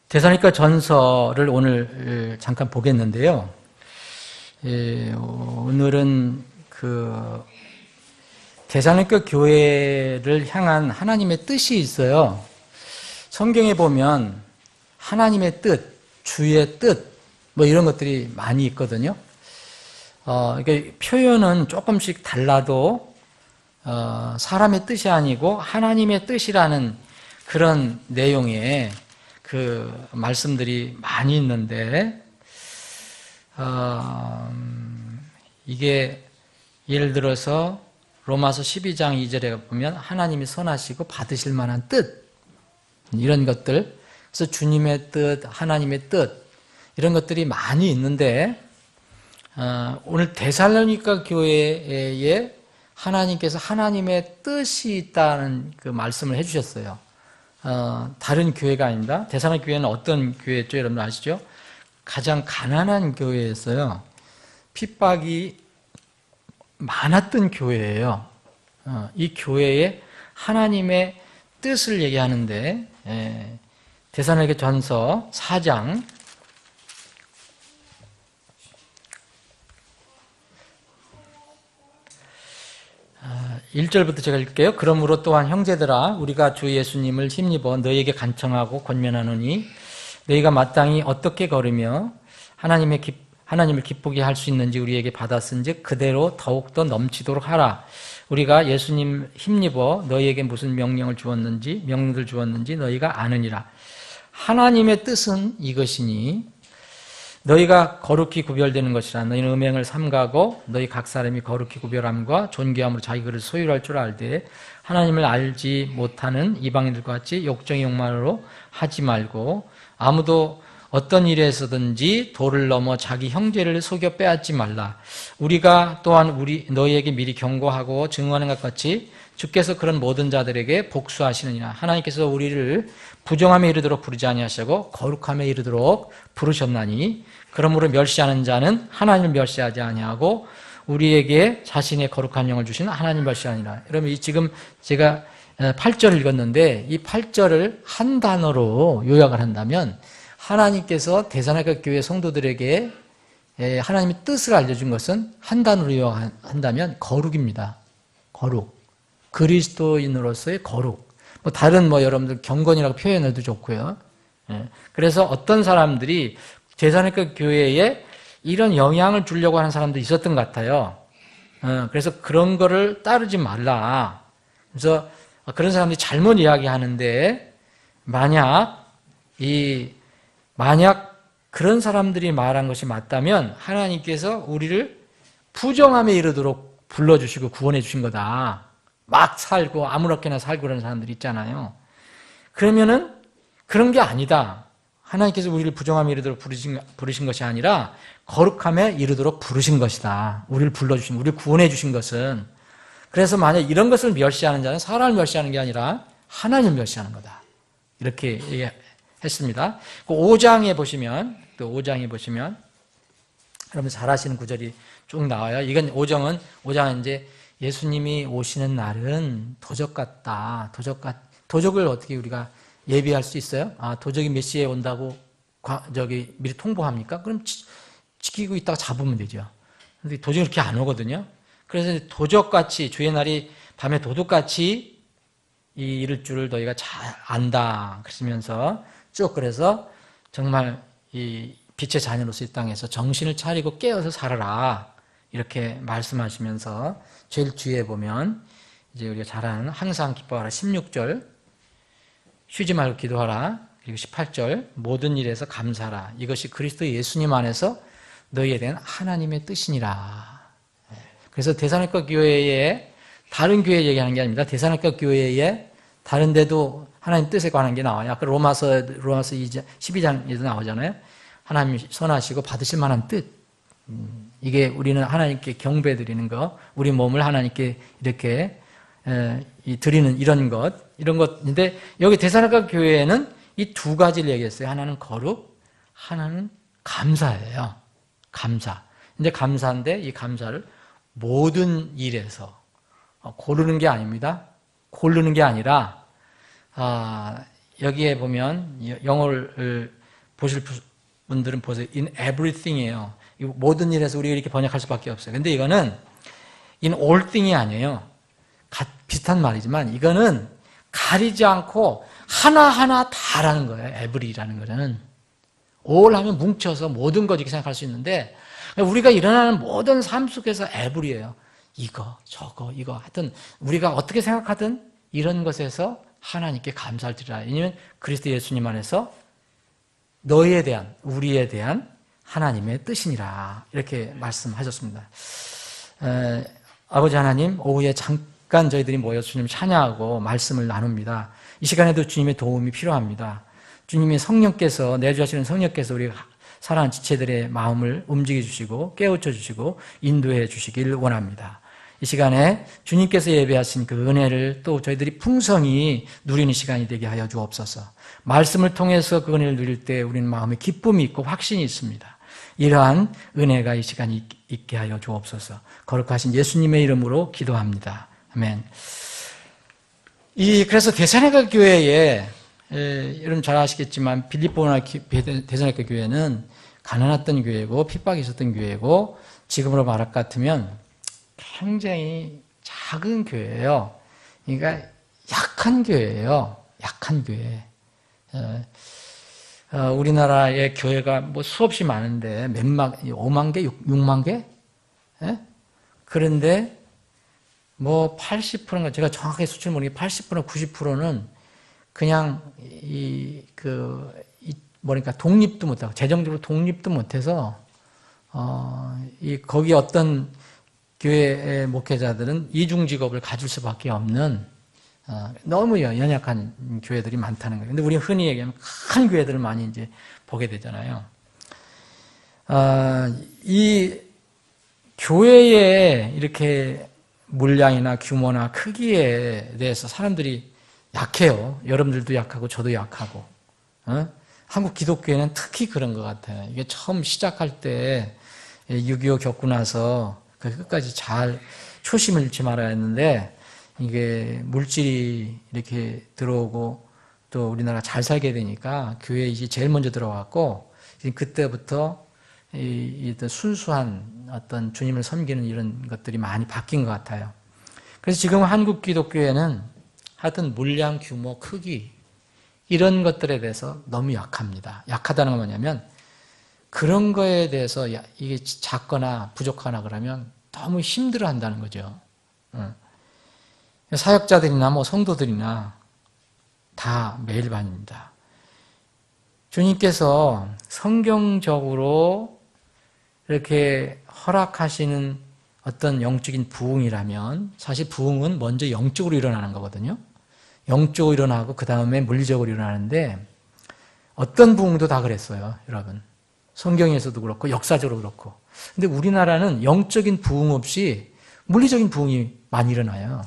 데살로니가 전서를 오늘 잠깐 보겠는데요. 오늘은 데살로니가 교회를 향한 하나님의 뜻이 있어요. 성경에 보면 하나님의 뜻, 주의 뜻, 뭐 이런 것들이 많이 있거든요. 그러니까 표현은 조금씩 달라도 사람의 뜻이 아니고 하나님의 뜻이라는 그런 내용의 그 말씀들이 많이 있는데, 이게 예를 들어서 로마서 12장 2절에 보면 하나님이 선하시고 받으실 만한 뜻, 이런 것들, 그래서 주님의 뜻, 하나님의 뜻, 이런 것들이 많이 있는데, 오늘 데살로니가 교회에 하나님께서 하나님의 뜻이 있다는 그 말씀을 해주셨어요. 다른 교회가 아닙니다. 데살로니가 교회는 어떤 교회였죠? 여러분 아시죠? 가장 가난한 교회였어요. 핍박이 많았던 교회예요. 이 교회에 하나님의 뜻을 얘기하는데, 데살로니가 전서 4장 1절부터 제가 읽을게요. 그러므로 또한 형제들아, 우리가 주 예수님을 힘입어 너희에게 간청하고 권면하노니 너희가 마땅히 어떻게 걸으며 하나님을 기쁘게 할 수 있는지 우리에게 받았은즉 그대로 더욱더 넘치도록 하라. 우리가 예수님 힘입어 너희에게 무슨 명령들을 주었는지 너희가 아느니라. 하나님의 뜻은 이것이니 너희가 거룩히 구별되는 것이라. 너희는 음행을 삼가고 너희 각 사람이 거룩히 구별함과 존귀함으로 자기 것을 소유할 줄 알되 하나님을 알지 못하는 이방인들과 같이 욕정의 욕망으로 하지 말고 아무도 어떤 일에서든지 도를 넘어 자기 형제를 속여 빼앗지 말라. 우리가 또한 너희에게 미리 경고하고 증언하는 것 같이 주께서 그런 모든 자들에게 복수하시느니라. 하나님께서 우리를 부정함에 이르도록 부르지 아니하시고 거룩함에 이르도록 부르셨나니 그러므로 멸시하는 자는 하나님을 멸시하지 아니하고 우리에게 자신의 거룩한 영을 주신 하나님 멸시하니라. 여러분 지금 제가 8절을 읽었는데 이 8절을 한 단어로 요약을 한다면 하나님께서 데살로니가 교회 성도들에게 하나님의 뜻을 알려준 것은 한 단어로 요약한다면 거룩입니다. 거룩. 그리스도인으로서의 거룩. 다른 여러분들 경건이라고 표현해도 좋고요. 그래서 어떤 사람들이 데살로니가 교회에 이런 영향을 주려고 하는 사람도 있었던 것 같아요. 그래서 그런 거를 따르지 말라. 그래서 그런 사람들이 잘못 이야기하는데 만약 그런 사람들이 말한 것이 맞다면 하나님께서 우리를 부정함에 이르도록 불러주시고 구원해 주신 거다. 막 살고 아무렇게나 살고 그러는 사람들이 있잖아요. 그러면은 그런 게 아니다. 하나님께서 우리를 부정함에 이르도록 부르신 것이 아니라 거룩함에 이르도록 부르신 것이다. 우리를 불러주신, 우리를 구원해 주신 것은. 그래서 만약 이런 것을 멸시하는 자는 사람을 멸시하는 게 아니라 하나님을 멸시하는 거다. 이렇게 얘기했습니다. 그 5장에 보시면 여러분 잘 아시는 구절이 쭉 나와요. 이건 5장은 이제 예수님이 오시는 날은 도적 같다. 도적을 어떻게 우리가 예비할 수 있어요? 도적이 몇 시에 온다고 미리 통보합니까? 그럼 지키고 있다가 잡으면 되죠. 근데 도적이 그렇게 안 오거든요. 그래서 도적같이 주의 날이 밤에 도둑같이 이를 줄을 너희가 잘 안다. 그러시면서 쭉 그래서 정말 이 빛의 자녀로서 이 땅에서 정신을 차리고 깨어서 살아라. 이렇게 말씀하시면서 제일 뒤에 보면 이제 우리가 잘 아는 항상 기뻐하라 16절 쉬지 말고 기도하라. 그리고 18절 모든 일에서 감사하라. 이것이 그리스도 예수님 안에서 너희에 대한 하나님의 뜻이니라. 그래서 데살로니가 교회에 다른 교회 얘기하는 게 아닙니다. 데살로니가 교회에 다른 데도 하나님 뜻에 관한 게 나와요. 아까 로마서 12장에도 나오잖아요. 하나님 선하시고 받으실 만한 뜻. 이게 우리는 하나님께 경배드리는 것, 우리 몸을 하나님께 이렇게 드리는 이런 것인데 여기 데살로니가 교회에는 이 두 가지를 얘기했어요. 하나는 거룩, 하나는 감사예요. 감사. 근데 감사인데 이 감사를 모든 일에서 고르는 게 아닙니다. 고르는 게 아니라 여기에 보면 영어를 보실 분들은 보세요. in everything이에요. 모든 일에서 우리가 이렇게 번역할 수밖에 없어요. 근데 이거는 in all thing이 아니에요. 비슷한 말이지만 이거는 가리지 않고 하나하나 다라는 거예요. every라는 거는. all 하면 뭉쳐서 모든 것 이렇게 생각할 수 있는데 우리가 일어나는 모든 삶 속에서 every예요. 이거, 저거, 이거 하여튼 우리가 어떻게 생각하든 이런 것에서 하나님께 감사를 드리라. 왜냐하면 그리스도 예수님 안에서 너희에 대한, 우리에 대한 하나님의 뜻이니라. 이렇게 말씀하셨습니다. 아버지 하나님, 오후에 잠깐 저희들이 모여 주님 찬양하고 말씀을 나눕니다. 이 시간에도 주님의 도움이 필요합니다. 주님의 성령께서, 내주하시는 성령께서 우리 사랑하는 지체들의 마음을 움직여 주시고 깨우쳐 주시고 인도해 주시길 원합니다. 이 시간에 주님께서 예배하신 그 은혜를 또 저희들이 풍성히 누리는 시간이 되게 하여 주옵소서. 말씀을 통해서 그 은혜를 누릴 때 우리는 마음에 기쁨이 있고 확신이 있습니다. 이러한 은혜가 이 시간에 있게 하여 주옵소서. 거룩하신 예수님의 이름으로 기도합니다. 아멘. 그래서 데살로니가 교회에 여러분 잘 아시겠지만 빌립보나 데살로니가 교회는 가난했던 교회고 핍박이 있었던 교회고 지금으로 말할 것 같으면 굉장히 작은 교회예요. 그러니까 약한 교회예요. 약한 교회. 우리나라의 교회가 뭐 수없이 많은데 5만 개, 6만 개? 그런데 뭐 80%가 제가 정확하게 수치를 모르겠는데 80%, 90%는 그냥 뭐랄까 독립도 못하고 재정적으로 독립도 못해서 거기 어떤 교회의 목회자들은 이중직업을 가질 수밖에 없는 너무 연약한 교회들이 많다는 거예요. 근데 우리 흔히 얘기하면 큰 교회들을 많이 이제 보게 되잖아요. 이 교회의 이렇게 물량이나 규모나 크기에 대해서 사람들이 약해요. 여러분들도 약하고 저도 약하고. 한국 기독교회는 특히 그런 것 같아요. 이게 처음 시작할 때 6.25 겪고 나서 끝까지 잘 초심을 잃지 말아야 했는데 이게 물질이 이렇게 들어오고 또 우리나라가 잘 살게 되니까 교회에 이제 제일 먼저 들어왔고 그때부터 이 순수한 어떤 주님을 섬기는 이런 것들이 많이 바뀐 것 같아요. 그래서 지금 한국 기독교회는 하여튼 물량, 규모, 크기 이런 것들에 대해서 너무 약합니다. 약하다는 건 뭐냐면 그런 거에 대해서 이게 작거나 부족하나 그러면 너무 힘들어한다는 거죠. 사역자들이나 뭐 성도들이나 다 매일반입니다. 주님께서 성경적으로 이렇게 허락하시는 어떤 영적인 부흥이라면 사실 부흥은 먼저 영적으로 일어나는 거거든요. 영적으로 일어나고 그 다음에 물리적으로 일어나는데 어떤 부흥도 다 그랬어요, 여러분. 성경에서도 그렇고 역사적으로 그렇고. 근데 우리나라는 영적인 부흥 없이 물리적인 부흥이 많이 일어나요.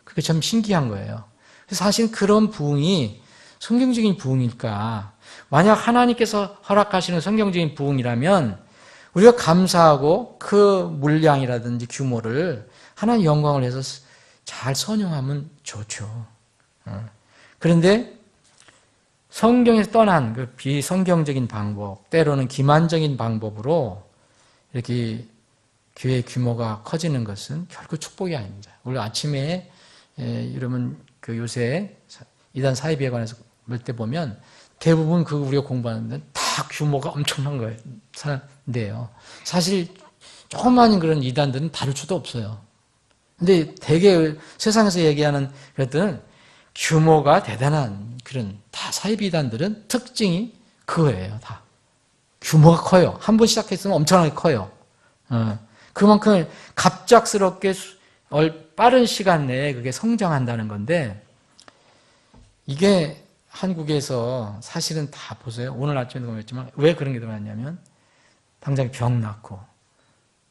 그게 참 신기한 거예요. 사실 그런 부흥이 성경적인 부흥일까? 만약 하나님께서 허락하시는 성경적인 부흥이라면 우리가 감사하고 그 물량이라든지 규모를 하나님 영광을 해서 잘 선용하면 좋죠. 그런데 성경에서 떠난 그 비성경적인 방법, 때로는 기만적인 방법으로 이렇게 교회 규모가 커지는 것은 결코 축복이 아닙니다. 오늘 아침에 여러분 그 요새 이단 사이비에 관해서 볼 때 보면 대부분 우리가 공부하는데 다 규모가 엄청난 거예요. 사는데요. 사실 조그마한 그런 이단들은 다를 수도 없어요. 근데 대개 세상에서 얘기하는 것들은 규모가 대단한 그런 다 사이비 이단들은 특징이 그거예요. 다 규모가 커요. 한 번 시작했으면 엄청나게 커요. 그만큼 갑작스럽게 빠른 시간 내에 그게 성장한다는 건데 이게 한국에서 사실은 다 보세요. 오늘 아침에도 보였지만 왜 그런 게 일어났냐면 당장 병 낳고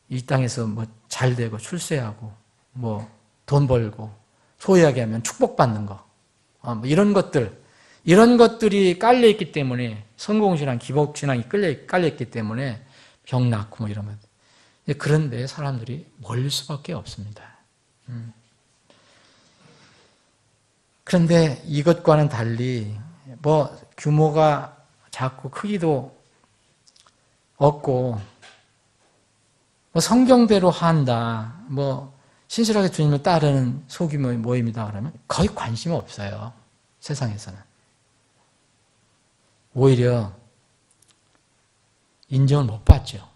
이 땅에서 뭐 잘 되고 출세하고 뭐 돈 벌고 소유하게 하면 축복받는 거 뭐 이런 것들이 깔려있기 때문에 성공신앙, 기복신앙이 깔려있기 때문에 병 낳고 뭐 이러면 그런데 사람들이 몰릴 수밖에 없습니다. 그런데 이것과는 달리 뭐 규모가 작고 크기도 없고 뭐 성경대로 한다, 뭐 신실하게 주님을 따르는 소규모의 모임이다 그러면 거의 관심 없어요. 세상에서는. 오히려 인정을 못 받죠.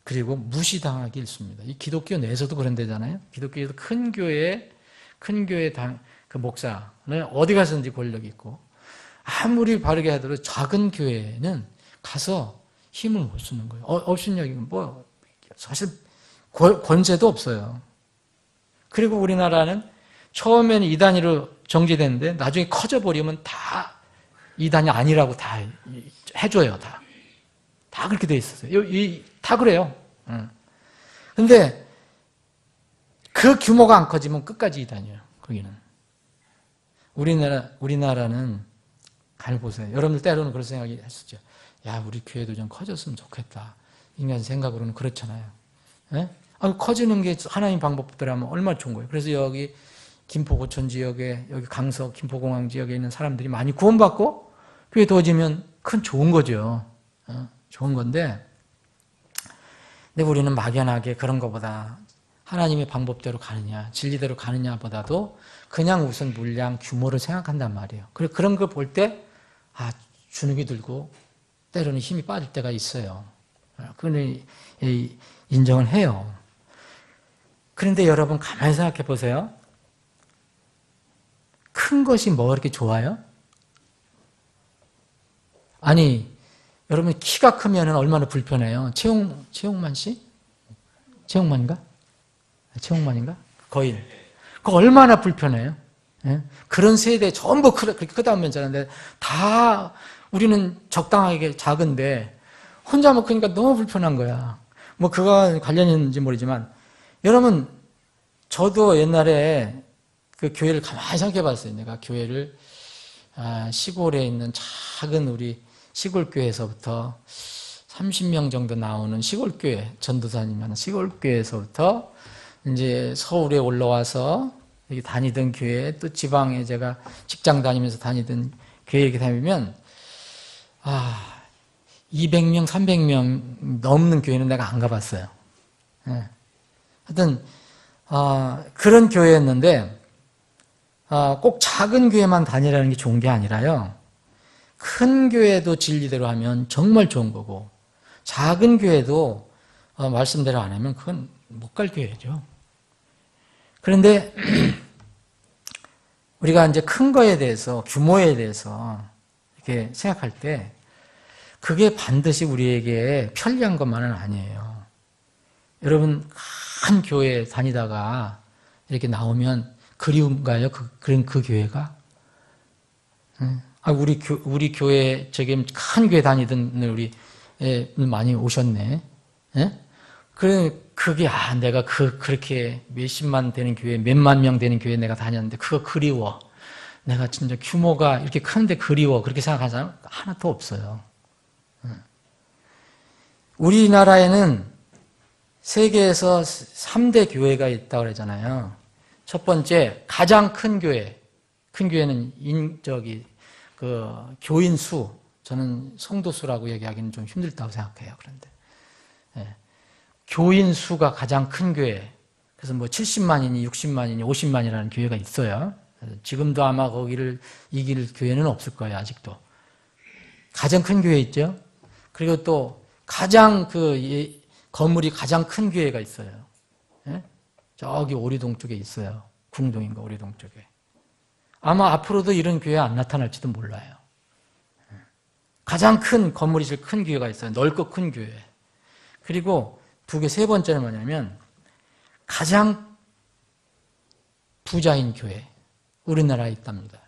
그리고 무시당하기 일쑤입니다. 이 기독교 내에서도 그런 데잖아요. 기독교에서 큰 교회 그 목사는 어디 가서든지 권력이 있고, 아무리 바르게 하더라도 작은 교회는 가서 힘을 못 쓰는 거예요. 업신여기는 뭐 사실 권세도 없어요. 그리고 우리나라는 처음에는 이단위로 정지됐는데 나중에 커져버리면 다 이단이 아니라고 다 해줘요. 다 그렇게 돼 있었어요. 다 그래요. 근데 그 규모가 안 커지면 끝까지 이단이에요. 거기는. 우리나라는 잘 보세요. 여러분들 때로는 그런 생각이 했었죠. 야, 우리 교회도 좀 커졌으면 좋겠다. 인간 생각으로는 그렇잖아요. 예? 커지는 게 하나님 방법대로라면 얼마나 좋은 거예요. 그래서 여기 김포고천 지역에, 여기 강서 김포공항 지역에 있는 사람들이 많이 구원받고 교회 도와지면 큰 좋은 거죠. 좋은 건데, 근데 우리는 막연하게 그런 것보다 하나님의 방법대로 가느냐, 진리대로 가느냐보다도 그냥 우선 물량, 규모를 생각한단 말이에요. 그래서 그런 걸 볼 때, 주눅이 들고 때로는 힘이 빠질 때가 있어요. 그걸 인정을 해요. 그런데 여러분 가만히 생각해 보세요. 큰 것이 뭐가 그렇게 좋아요? 아니, 여러분 키가 크면 얼마나 불편해요. 최홍만 씨? 최홍만인가? 거인. 그거 얼마나 불편해요. 예? 그런 세대 전부 그렇게 크다 하면 되는데 다 우리는 적당하게 작은데 혼자 뭐 크니까 너무 불편한 거야. 뭐 그거 관련이 있는지 모르지만 여러분 저도 옛날에 그 교회를 가만히 생각해 봤어요. 내가 교회를 시골에 있는 작은 우리 시골교회에서부터 30명 정도 나오는 시골교회, 전도사님하는 시골교회에서부터 이제 서울에 올라와서 여기 다니던 교회, 또 지방에 제가 직장 다니면서 다니던 교회 이렇게 다니면 200명, 300명 넘는 교회는 내가 안 가봤어요. 예. 하여튼 그런 교회였는데 꼭 작은 교회만 다니라는 게 좋은 게 아니라요. 큰 교회도 진리대로 하면 정말 좋은 거고 작은 교회도 말씀대로 안 하면 그건 못 갈 교회죠. 그런데 우리가 이제 큰 거에 대해서, 규모에 대해서 이렇게 생각할 때 그게 반드시 우리에게 편리한 것만은 아니에요. 여러분 큰 교회 다니다가 이렇게 나오면 그리운가요? 그 교회가? 우리 교회 저기 큰 교회 다니던 우리 많이 오셨네. 예? 그게 내가 그렇게 몇십만 되는 교회, 몇만 명 되는 교회 내가 다녔는데 그거 그리워. 내가 진짜 규모가 이렇게 큰데 그리워. 그렇게 생각하는 사람 하나도 없어요. 우리나라에는 세계에서 3대 교회가 있다고 그러잖아요. 첫 번째, 가장 큰 교회. 큰 교회는 교인 수. 저는 성도 수라고 얘기하기는 좀 힘들다고 생각해요. 그런데. 교인 수가 가장 큰 교회. 그래서 뭐 70만이니 60만이니 50만이라는 교회가 있어요. 지금도 아마 거기를 이길 교회는 없을 거예요. 아직도. 가장 큰 교회 있죠. 그리고 또 가장 건물이 가장 큰 교회가 있어요. 예? 저기 오리동 쪽에 있어요. 궁동인가 오리동 쪽에. 아마 앞으로도 이런 교회 안 나타날지도 몰라요. 가장 큰 건물이 제일 큰 교회가 있어요. 넓고 큰 교회. 그리고 세 번째는 뭐냐면 가장 부자인 교회. 우리나라에 있답니다.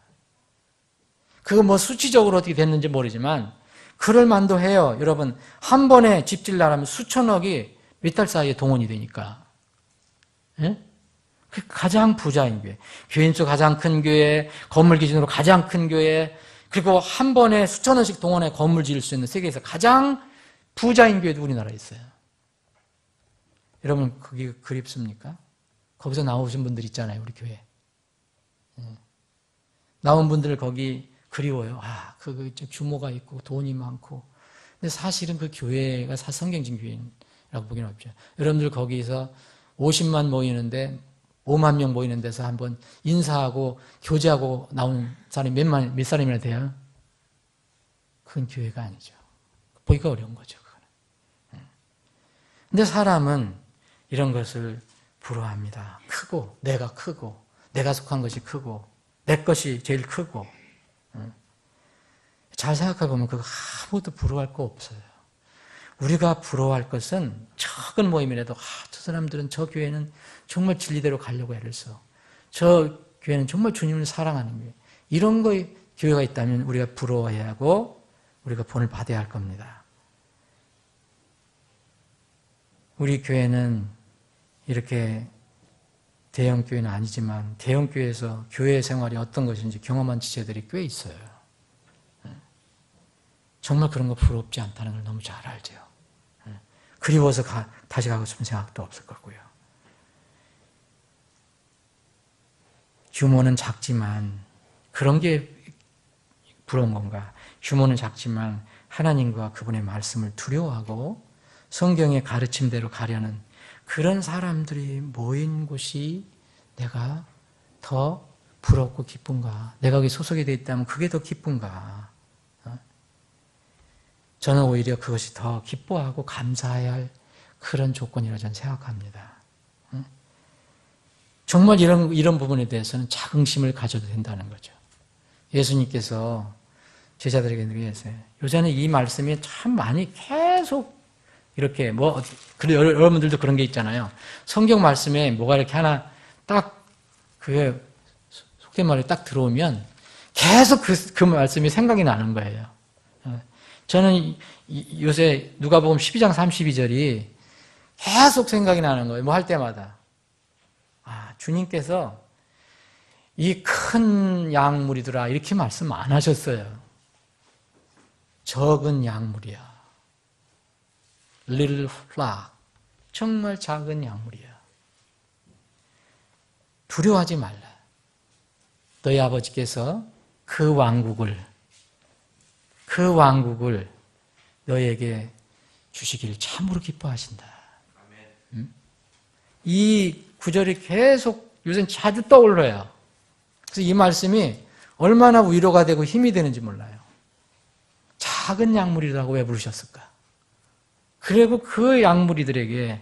그거 뭐 수치적으로 어떻게 됐는지 모르지만 그럴 만도 해요. 여러분 한 번에 집 질라면 수천억이 몇 달 사이에 동원이 되니까. 예? 가장 부자인 교회. 교인 수 가장 큰 교회, 건물 기준으로 가장 큰 교회, 그리고 한 번에 수천억씩 동원해 건물 지을 수 있는 세계에서 가장 부자인 교회도 우리나라에 있어요. 여러분 그게 그립습니까? 거기서 나오신 분들 있잖아요. 우리 교회. 나온 분들 거기 그리워요. 그 규모가 있고 돈이 많고. 근데 사실은 그 교회가 성경진 교회라고 보기는 없죠. 여러분들 거기서 50만 모이는데 5만 명 모이는 데서 한번 인사하고 교제하고 나온 사람이 몇 사람이나 돼요? 그건 교회가 아니죠. 보기가 어려운 거죠. 그거는. 근데 사람은 이런 것을 부러워합니다. 크고 내가 속한 것이 크고 내 것이 제일 크고. 잘 생각해 보면 그거 아무것도 부러워할 거 없어요. 우리가 부러워할 것은 작은 모임이라도 저 사람들은 저 교회는 정말 진리대로 가려고 애를 써. 저 교회는 정말 주님을 사랑하는 교회. 이런 거에 교회가 있다면 우리가 부러워해야 하고 우리가 본을 받아야 할 겁니다. 우리 교회는 이렇게 대형 교회는 아니지만 대형 교회에서 교회 생활이 어떤 것인지 경험한 지체들이 꽤 있어요. 정말 그런 거 부럽지 않다는 걸 너무 잘 알죠. 그리워서 다시 가고 싶은 생각도 없을 거고요. 규모는 작지만 그런 게 부러운 건가? 규모는 작지만 하나님과 그분의 말씀을 두려워하고 성경의 가르침대로 가려는 그런 사람들이 모인 곳이 내가 더 부럽고 기쁜가? 내가 거기 소속이 되어 있다면 그게 더 기쁜가? 저는 오히려 그것이 더 기뻐하고 감사해야 할 그런 조건이라고 저는 생각합니다. 정말 이런 부분에 대해서는 자긍심을 가져도 된다는 거죠. 예수님께서 제자들에게 얘기했어요. 요새는 이 말씀이 참 많이 계속 이렇게 여러분들도 그런 게 있잖아요. 성경 말씀에 뭐가 이렇게 하나 딱 그게 속된 말이 딱 들어오면 계속 그 말씀이 생각이 나는 거예요. 저는 요새 누가복음 12장 32절이 계속 생각이 나는 거예요. 뭐 할 때마다. 주님께서 이 큰 양무리들아 이렇게 말씀 안 하셨어요. 적은 양무리야. Little flock. 정말 작은 양무리야. 두려워하지 말라. 너희 아버지께서 그 왕국을 너희에게 주시기를 참으로 기뻐하신다. 이 구절이 계속 요새 자주 떠올라요. 그래서 이 말씀이 얼마나 위로가 되고 힘이 되는지 몰라요. 작은 양무리라고 왜 부르셨을까? 그리고 그 양무리들에게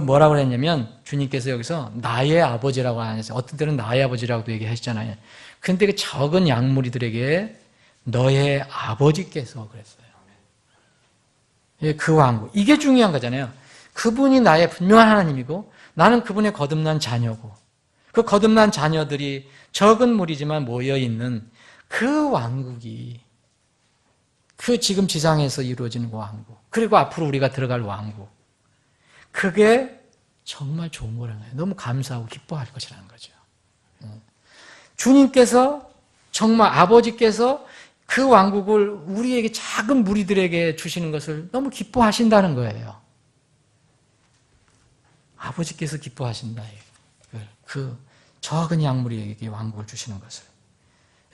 뭐라고 했냐면 주님께서 여기서 나의 아버지라고 안 했어요. 어떤 때는 나의 아버지라고도 얘기하시잖아요. 근데 그 적은 양무리들에게 너의 아버지께서 그랬어요. 그 왕국. 이게 중요한 거잖아요. 그분이 나의 분명한 하나님이고 나는 그분의 거듭난 자녀고 그 거듭난 자녀들이 적은 무리지만 모여있는 그 왕국이 그 지금 지상에서 이루어지는 왕국 그리고 앞으로 우리가 들어갈 왕국 그게 정말 좋은 거라는 거예요. 너무 감사하고 기뻐할 것이라는 거죠. 주님께서 정말 아버지께서 그 왕국을 우리에게 작은 무리들에게 주시는 것을 너무 기뻐하신다는 거예요. 아버지께서 기뻐하신다. 그 적은 양무리에게 왕국을 주시는 것을.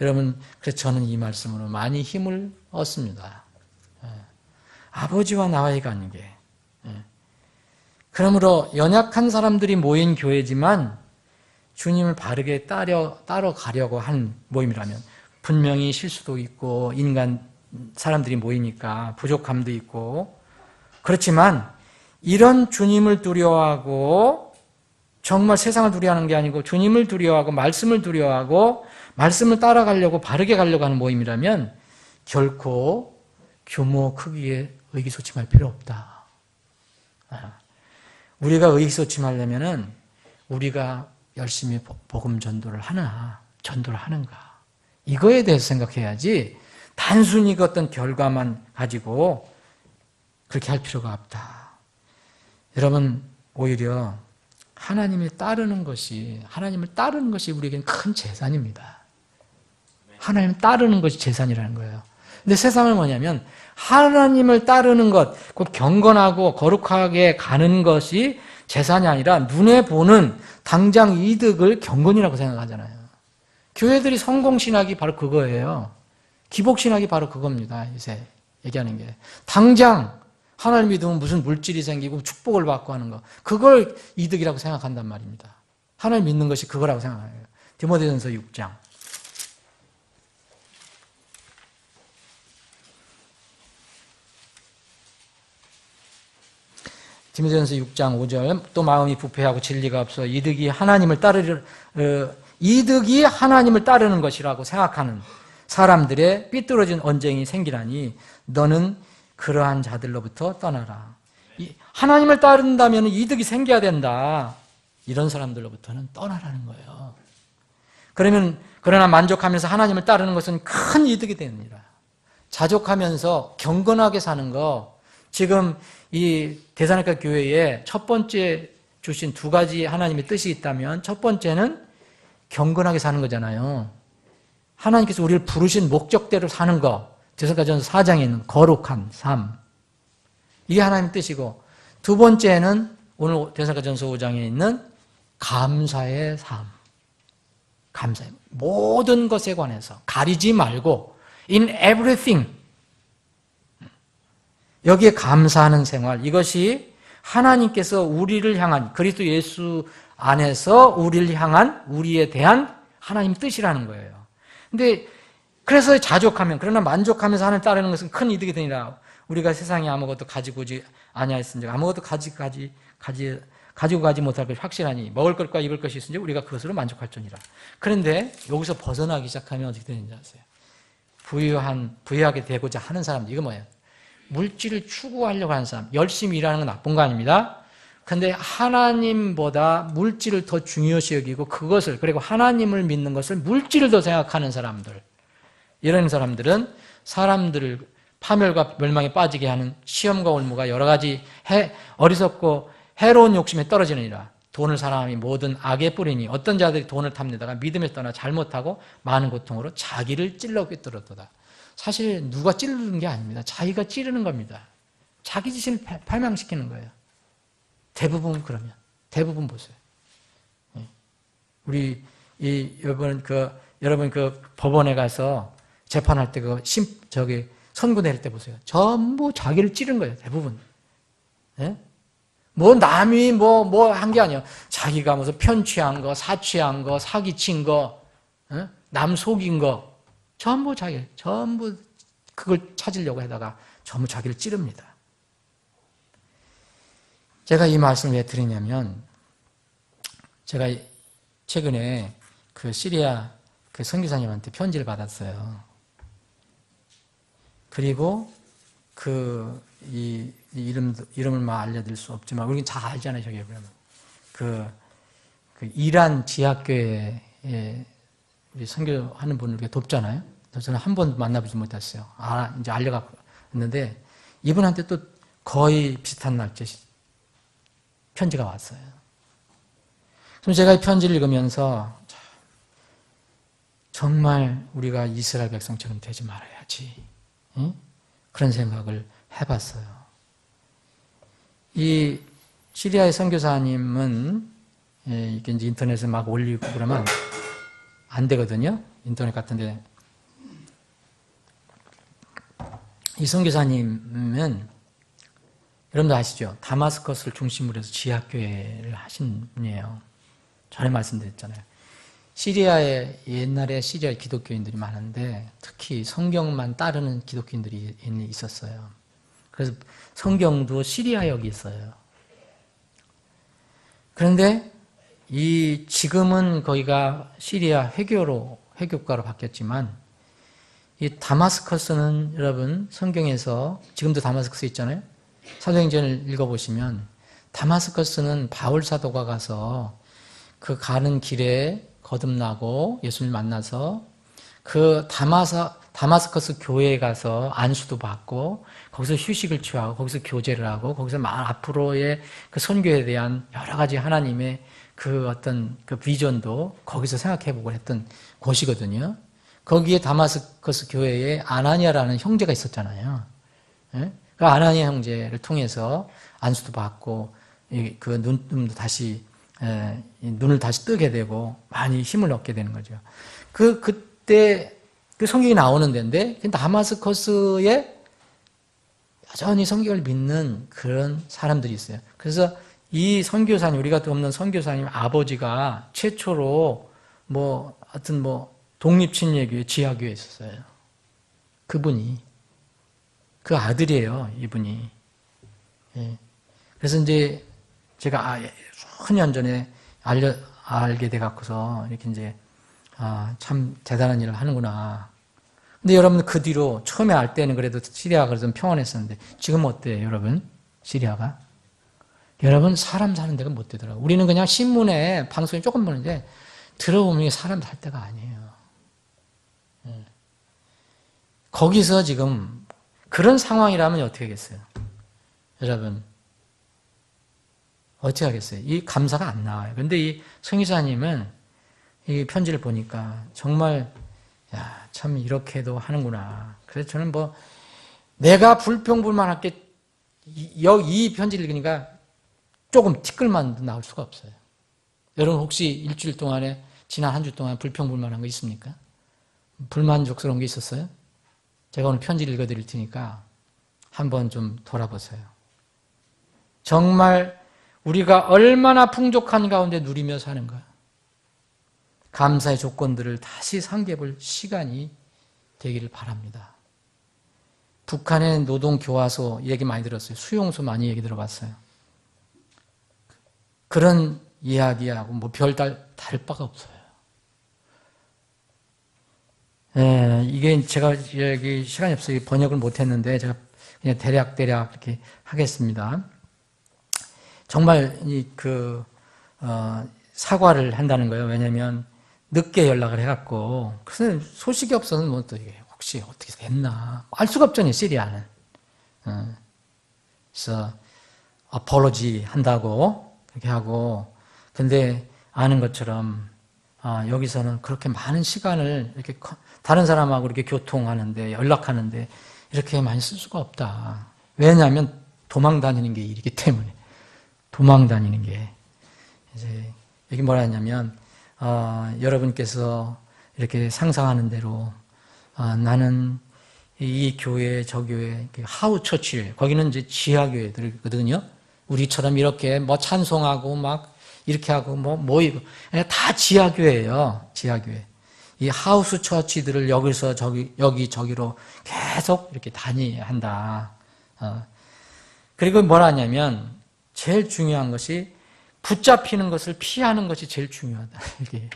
여러분, 그래서 저는 이 말씀으로 많이 힘을 얻습니다. 아버지와 나와의 관계. 그러므로 연약한 사람들이 모인 교회지만 주님을 바르게 따러 가려고 한 모임이라면 분명히 실수도 있고 인간 사람들이 모이니까 부족함도 있고 그렇지만 이런 주님을 두려워하고 정말 세상을 두려워하는 게 아니고 주님을 두려워하고 말씀을 두려워하고 말씀을 따라가려고 바르게 가려고 하는 모임이라면 결코 규모 크기에 의기소침할 필요 없다. 우리가 의기소침하려면은 우리가 열심히 복음 전도를 하는가 이거에 대해서 생각해야지 단순히 그 어떤 결과만 가지고 그렇게 할 필요가 없다. 여러분 오히려 하나님을 따르는 것이 우리에게는 큰 재산입니다. 하나님을 따르는 것이 재산이라는 거예요. 근데 세상은 뭐냐면 하나님을 따르는 것, 곧 경건하고 거룩하게 가는 것이 재산이 아니라 눈에 보는 당장 이득을 경건이라고 생각하잖아요. 교회들이 성공신학이 바로 그거예요. 기복신학이 바로 그겁니다. 요새 얘기하는 게. 당장 하나님 믿으면 무슨 물질이 생기고 축복을 받고 하는 거. 그걸 이득이라고 생각한단 말입니다. 하나님 믿는 것이 그거라고 생각해요. 디모데전서 6장. 디모데전서 6장 5절. 또 마음이 부패하고 진리가 없어 이득이 하나님을 따르는 것이라고 생각하는 사람들의 삐뚤어진 언쟁이 생기라니 너는 그러한 자들로부터 떠나라. 하나님을 따른다면 이득이 생겨야 된다. 이런 사람들로부터는 떠나라는 거예요. 그러나 만족하면서 하나님을 따르는 것은 큰 이득이 됩니다. 자족하면서 경건하게 사는 거, 지금 이 대사님과 교회에 첫 번째 주신 두 가지 하나님의 뜻이 있다면 첫 번째는 경건하게 사는 거잖아요. 하나님께서 우리를 부르신 목적대로 사는 거, 데살로니가전서 4장에 있는 거룩한 삶, 이게 하나님의 뜻이고, 두 번째는 오늘 데살로니가전서 5장에 있는 감사의 삶. 감사의 모든 것에 관해서 가리지 말고 in everything, 여기에 감사하는 생활, 이것이 하나님께서 우리를 향한, 그리스도 예수 안에서 우리를 향한, 우리에 대한 하나님 뜻이라는 거예요. 근데 그래서 자족하면, 그러나 만족하면서 하나님 따르는 것은 큰 이득이 되니라. 우리가 세상에 아무것도 가지고 오지 아니하였은즉 아무것도 가지고 가지 못할 것이 확실하니 먹을 것과 입을 것이 있은지 우리가 그것으로 만족할지니라. 그런데 여기서 벗어나기 시작하면 어떻게 되는지 아세요? 부유하게 되고자 하는 사람들, 이거 뭐예요? 물질을 추구하려고 하는 사람, 열심히 일하는 건 나쁜 거 아닙니다. 근데 하나님보다 물질을 더 중요시 여기고 그것을, 그리고 하나님을 믿는 것을 물질을 더 생각하는 사람들, 이런 사람들은 사람들을 파멸과 멸망에 빠지게 하는 시험과 올무가 여러 가지 어리석고 해로운 욕심에 떨어지느니라. 돈을 사랑함이 모든 악의 뿌리니 어떤 자들이 돈을 탐내다가 믿음에서 떠나 잘못하고 많은 고통으로 자기를 찔러 꿰뚫었도다. 사실 누가 찌르는 게 아닙니다. 자기가 찌르는 겁니다. 자기 자신을 발망시키는 거예요. 대부분 그러면. 대부분 보세요. 우리 여러분 그 법원에 가서 재판할 때 선고 내릴 때 보세요. 전부 자기를 찌른 거예요. 대부분. 예? 뭐 남이 뭐 한 게 아니에요. 자기가 무슨 편취한 거, 사취한 거, 사기친 거, 남 속인 거, 전부 그걸 찾으려고 하다가 전부 자기를 찌릅니다. 제가 이 말씀을 왜 드리냐면, 제가 최근에 그 시리아 그 선교사님한테 편지를 받았어요. 그리고 이 이름을 막 알려드릴 수 없지만, 우리는 다 알잖아요, 저기 그러면. 그 이란 지하교회에 우리 선교하는 분을 이렇게 돕잖아요. 저는 한 번도 만나보지 못했어요. 이제 알려갖고 있는데, 이분한테 또 거의 비슷한 날짜 편지가 왔어요. 그럼 제가 이 편지를 읽으면서, 정말 우리가 이스라엘 백성처럼 되지 말아야지. 응? 그런 생각을 해봤어요. 이 시리아의 선교사님은 이게 이제 인터넷에 막 올리고 그러면 안 되거든요. 인터넷 같은데. 이 선교사님은 여러분도 아시죠? 다마스커스를 중심으로 해서 지하교회를 하신 분이에요. 전에 말씀드렸잖아요. 시리아에 옛날에 시리아 기독교인들이 많은데 특히 성경만 따르는 기독교인들이 있었어요. 그래서 성경도 시리아역이 있어요. 그런데 지금은 거기가 시리아 회교과로 바뀌었지만, 이 다마스커스는 여러분 성경에서 지금도 다마스커스 있잖아요. 사도행전을 읽어보시면 다마스커스는 바울 사도가 가서 그 가는 길에 거듭나고 예수님을 만나서 그 다마스커스 교회에 가서 안수도 받고 거기서 휴식을 취하고 거기서 교제를 하고 거기서 앞으로의 그 선교에 대한 여러 가지 하나님의 그 어떤 그 비전도 거기서 생각해보고 했던 곳이거든요. 거기에 다마스커스 교회에 아나니아라는 형제가 있었잖아요. 그 아나니아 형제를 통해서 안수도 받고 그 눈을 다시 뜨게 되고 많이 힘을 얻게 되는 거죠. 그때 그 성경이 나오는 데인데 다마스커스에 여전히 성경을 믿는 그런 사람들이 있어요. 그래서 이 선교사님, 우리가 돕는 선교사님 아버지가 최초로 하여튼 독립침례교회 지하교회에 있었어요. 그분이. 그 아들이에요, 이분이. 예. 그래서 이제 제가 수년 전에 알게 돼갖고서 이렇게 이제, 참 대단한 일을 하는구나. 근데 여러분 그 뒤로 처음에 알 때는 그래도 시리아가 좀 평안했었는데 지금 어때요, 여러분? 시리아가? 여러분 사람 사는 데가 못 되더라고요. 우리는 그냥 신문에 방송에 조금 보는데 들어보면 사람 살 데가 아니에요. 예. 거기서 지금 그런 상황이라면 어떻게 하겠어요? 여러분 어떻게 하겠어요? 이 감사가 안 나와요. 근데 이 성의사님은 이 편지를 보니까 정말 참 이렇게도 하는구나. 그래서 저는 내가 불평불만할 게 이 편지를 읽으니까 조금 티끌만 나올 수가 없어요. 여러분 혹시 일주일 동안에 지난 한 주 동안 불평불만한 거 있습니까? 불만족스러운 게 있었어요? 제가 오늘 편지를 읽어드릴 테니까 한번 좀 돌아보세요. 정말 우리가 얼마나 풍족한 가운데 누리며 사는가. 감사의 조건들을 다시 상기해볼 시간이 되기를 바랍니다. 북한의 노동교화소 얘기 많이 들었어요. 수용소 많이 얘기 들어봤어요. 그런 이야기하고 다를 바가 없어요. 이게 제가 여기 시간이 없어서 번역을 못했는데 제가 그냥 대략 이렇게 하겠습니다. 정말 사과를 한다는 거예요. 왜냐하면 늦게 연락을 해갖고 그래서 소식이 없어서 또 이게 혹시 어떻게 됐나 알 수가 없잖아요. 시리아는. 그래서 apology 한다고 그렇게 하고 근데 아는 것처럼 여기서는 그렇게 많은 시간을 이렇게 다른 사람하고 이렇게 교통하는데 연락하는데 이렇게 많이 쓸 수가 없다. 왜냐하면 도망 다니는 게 일이기 때문에 도망 다니는 게 이제 여기 뭐라 했냐면 여러분께서 이렇게 상상하는 대로 나는 이 교회 저 교회 하우 처치 거기는 이제 지하교회들이거든요. 우리처럼 이렇게 찬송하고 막 이렇게 하고 모이고 다 지하교회예요. 지하교회. 이 하우스 처치들을 여기서 저기로 계속 이렇게 다녀야 한다. 그리고 뭐라 하냐면 제일 중요한 것이 붙잡히는 것을 피하는 것이 제일 중요하다. 이게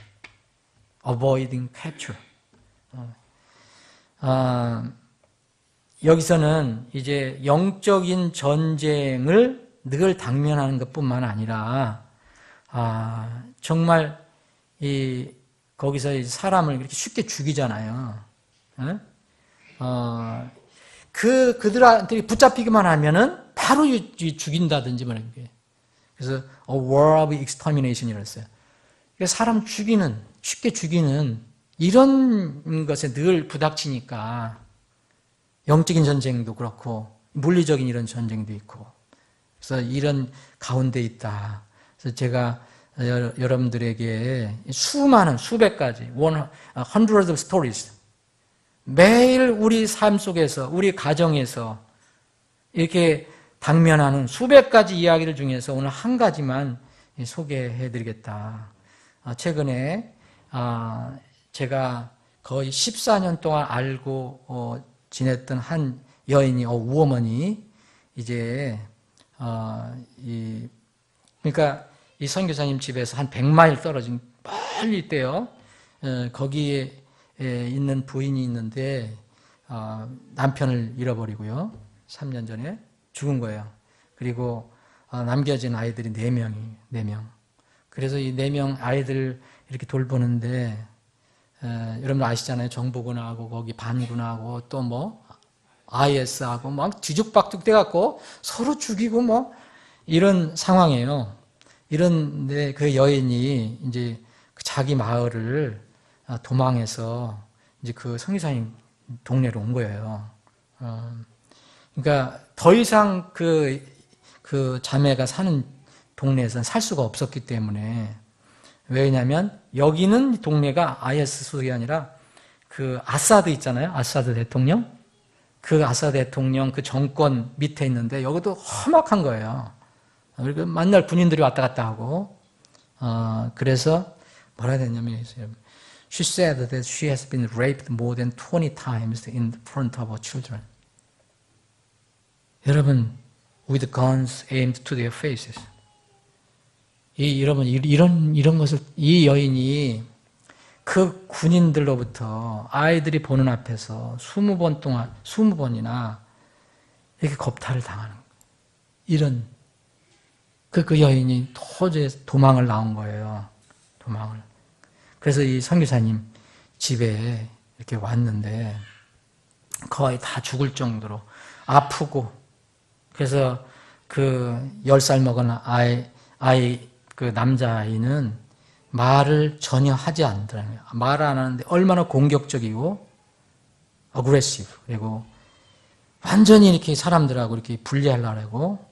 avoiding capture. 여기서는 이제 영적인 전쟁을 늘 당면하는 것뿐만 아니라 정말 거기서 사람을 그렇게 쉽게 죽이잖아요. 그들한테 붙잡히기만 하면은 바로 죽인다든지 뭐 이런 게. 그래서 a war of extermination이라고 했어요. 그러니까 사람 쉽게 죽이는 이런 것에 늘 부닥치니까 영적인 전쟁도 그렇고 물리적인 이런 전쟁도 있고 그래서 이런 가운데 있다. 그래서 제가 여러분들에게 수많은 수백 가지 hundreds of stories 매일 우리 삶 속에서 우리 가정에서 이렇게 당면하는 수백 가지 이야기를 중에서 오늘 한 가지만 소개해드리겠다. 최근에 제가 거의 14년 동안 알고 지냈던 한 여인이 우어머니 이제 그러니까 이 선교사님 집에서 한 100마일 떨어진 멀리 있대요. 거기에 있는 부인이 있는데 남편을 잃어버리고요. 3년 전에 죽은 거예요. 그리고 남겨진 아이들이 4명. 그래서 이 4명 아이들 이렇게 돌보는데 여러분 아시잖아요. 정보군하고 거기 반군하고 또 IS하고 막 뒤죽박죽 돼갖고 서로 죽이고 이런 상황이에요. 이런데 그 여인이 이제 자기 마을을 도망해서 이제 그 성의사님 동네로 온 거예요. 그러니까 더 이상 그 자매가 사는 동네에서는 살 수가 없었기 때문에 왜냐하면 여기는 동네가 IS 수도이 아니라 그 아사드 있잖아요. 아사드 대통령. 그 아사드 대통령 그 정권 밑에 있는데 여기도 험악한 거예요. 그리고 맨날 군인들이 왔다 갔다 하고 그래서 뭐라 해야 되냐면 She said that she has been raped more than 20 times in front of her children. 여러분, with guns aimed to their faces. 여러분, 이런 것을, 이 여인이 그 군인들로부터 아이들이 보는 앞에서 20번 동안, 20번이나 이렇게 겁탈을 당하는 거예요. 이런, 그 여인이 도저히 도망을 나온 거예요. 도망을. 그래서 이 선교사님 집에 이렇게 왔는데 거의 다 죽을 정도로 아프고 그래서 그 10살 먹은 아이 그 남자아이는 말을 전혀 하지 않더라고요. 말을 안 하는데 얼마나 공격적이고 aggressive 그리고 완전히 이렇게 사람들하고 이렇게 분리하려고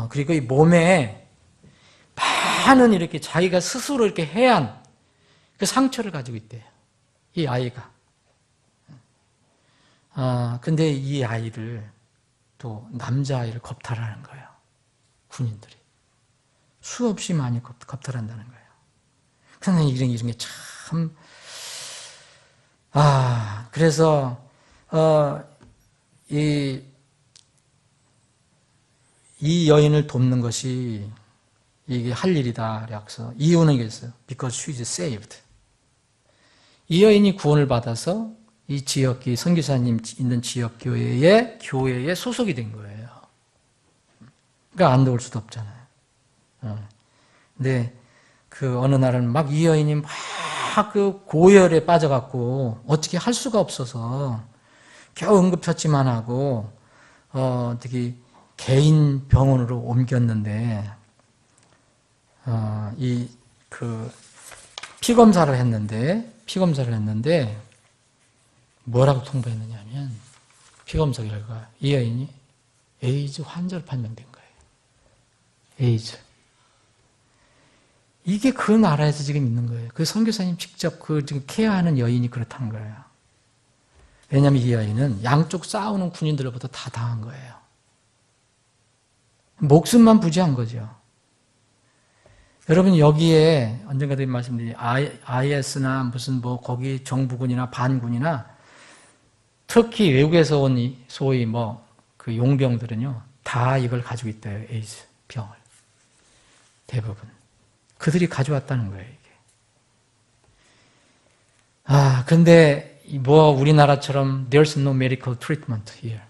그리고 이 몸에 많은 이렇게 자기가 스스로 이렇게 해한 그 상처를 가지고 있대요. 이 아이가. 근데 이 아이를 또 남자아이를 겁탈하는 거예요. 군인들이. 수없이 많이 겁탈한다는 거예요. 그런데 이런 게 참, 그래서, 이 여인을 돕는 것이 이게 할 일이다. 그래서 이유는 이겠어요. Because she is saved. 이 여인이 구원을 받아서 이 지역기 선교사님 있는 지역 교회에 소속이 된 거예요. 그러니까 안 도울 수도 없잖아요. 근데 그 어느 날은 막 이 여인이 막 그 고열에 빠져갖고 어떻게 할 수가 없어서 겨우 응급처치만 하고 어떻게 개인 병원으로 옮겼는데 이 그 피검사를 했는데 뭐라고 통보했느냐면 피검사 결과 이 여인이 에이즈 환자로 판명된 거예요. 에이즈. 이게 그 나라에서 지금 있는 거예요. 그 선교사님 직접 그 지금 케어하는 여인이 그렇다는 거예요. 왜냐하면 이 여인은 양쪽 싸우는 군인들로부터 다 당한 거예요. 목숨만 부지한 거죠. 여러분 여기에 언젠가도 말씀드린 IS나 무슨 뭐 거기 정부군이나 반군이나 특히 외국에서 온 소위 뭐 그 용병들은요 다 이걸 가지고 있대요. 에이즈 병을 대부분 그들이 가져왔다는 거예요. 이게. 근데 뭐 우리나라처럼 there's no medical treatment here.